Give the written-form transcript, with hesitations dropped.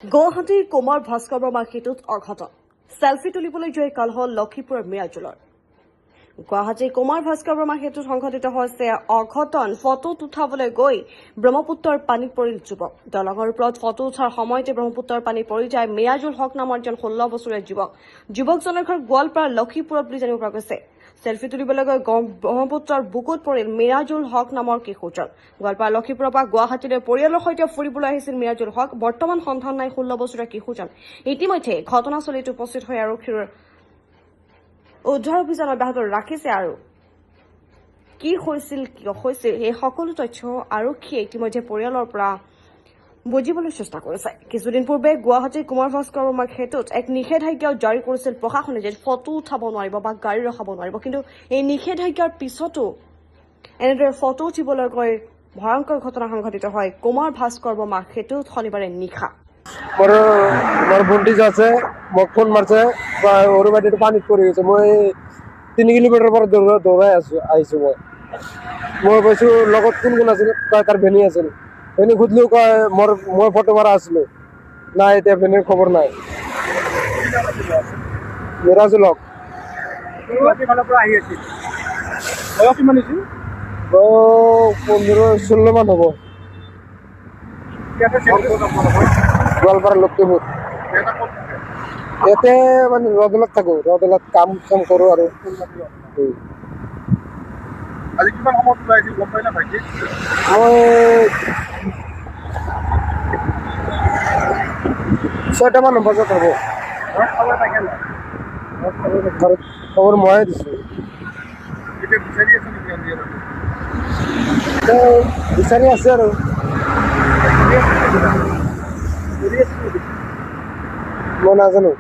গুৱাহাটীৰ কুমাৰ ভাস্কৰ বৰ্মা সেতুত অঘটন সেলফি তুলিবলৈ জয় কাল হল লক্ষীপুৰৰ মিৰাজুলৰ গুৱাহাটীৰ কুমাৰ ভাস্কৰ বৰ্মা সেতুত সংঘটিত হৈছে অঘটন ফটো উঠাবলৈ গৈ ব্ৰহ্মপুত্ৰৰ পানীত পৰিল যুৱক দলঙৰ ওপৰত ফটো উঠাৰ সময়তে ব্ৰহ্মপুত্ৰৰ পানীত পৰি যায় মিৰাজুল হক নামৰ এজন 16 বছৰীয়া যুৱকজনৰ ঘৰ গোৱালপাৰা লক্ষীপুৰত বুলি জানিব পৰা গৈছে সেলফি তুলিবলৈ গৈ ব্ৰহ্মপুত্ৰৰ বুকুত পৰিল মিৰাজুল হক নামৰ কিশোৰজন গোৱালপাৰা লক্ষীপুৰৰ পৰা গুৱাহাটীলৈ পৰিয়ালৰ সৈতে ফুৰিবলৈ আহিছিল মিৰাজুল হক বৰ্তমান সন্ধান নাই 16 বছৰীয়া কিশোৰজন ইতিমধ্যে ঘটনাস্থলীত উপস্থিত হৈ আৰক্ষীৰ উদ্ধাৰ অভিযান অব্যাহত ৰাখিছে আৰু কি হৈছিল এই সকলো তথ্য আৰক্ষীয়ে ইতিমধ্যে পৰিয়ালৰ পৰা বুজিবলৈ চেষ্টা কৰিছে কিছুদিন পূৰ্বে গুৱাহাটীৰ কুমাৰ ভাস্কৰ বৰ্মা সেতুত এক নিষেধাজ্ঞা জাৰি কৰিছিল প্ৰশাসনে যে ফটো উঠাব নোৱাৰিব বা গাড়ী ৰখাব নোৱাৰিব কিন্তু এই নিষেধাজ্ঞাৰ পিছতো এনেদৰে ফটো উঠিবলৈ গৈ ভয়ংকৰ ঘটনা সংঘটিত হয় কুমাৰ ভাস্কৰ বৰ্মা সেতুত শনিবাৰে নিশা মোৰ ভণ্টি আছে মোক ফোন মাৰিছে সৰু বাইদেউটো পানীত পৰি গৈছে মই 3 কিলোমিটাৰ পৰা দৌৰাই আহিছো মই কৈছো লগত কোন কোন আছিল তাৰ ভেনী আছিল ভেনী সুধিলো কয় মই ফটো মাৰা আছিলো নাই এতিয়া ভেনীৰ খবৰ নাই মিৰাজুল হক আহি আছিল বয়স কিমান হৈছিল 15-16 মান হ'ব গোৱালপাৰা লক্ষীপুৰ ইয়াতে মানে ৰদলত থাকো ৰদলত কাম চাম কৰো আৰু আজি কিমান সময়ত ওলাই আহিছিল গম পাই না ভাইটি মই 6টা মান বজাত হ'ব খবৰ পাইছে না ঘৰত খবৰ ময়ে দিছো এতিয়া বিচাৰি আছে নেকি আমি বিচাৰি আছে আৰু মই নাজানো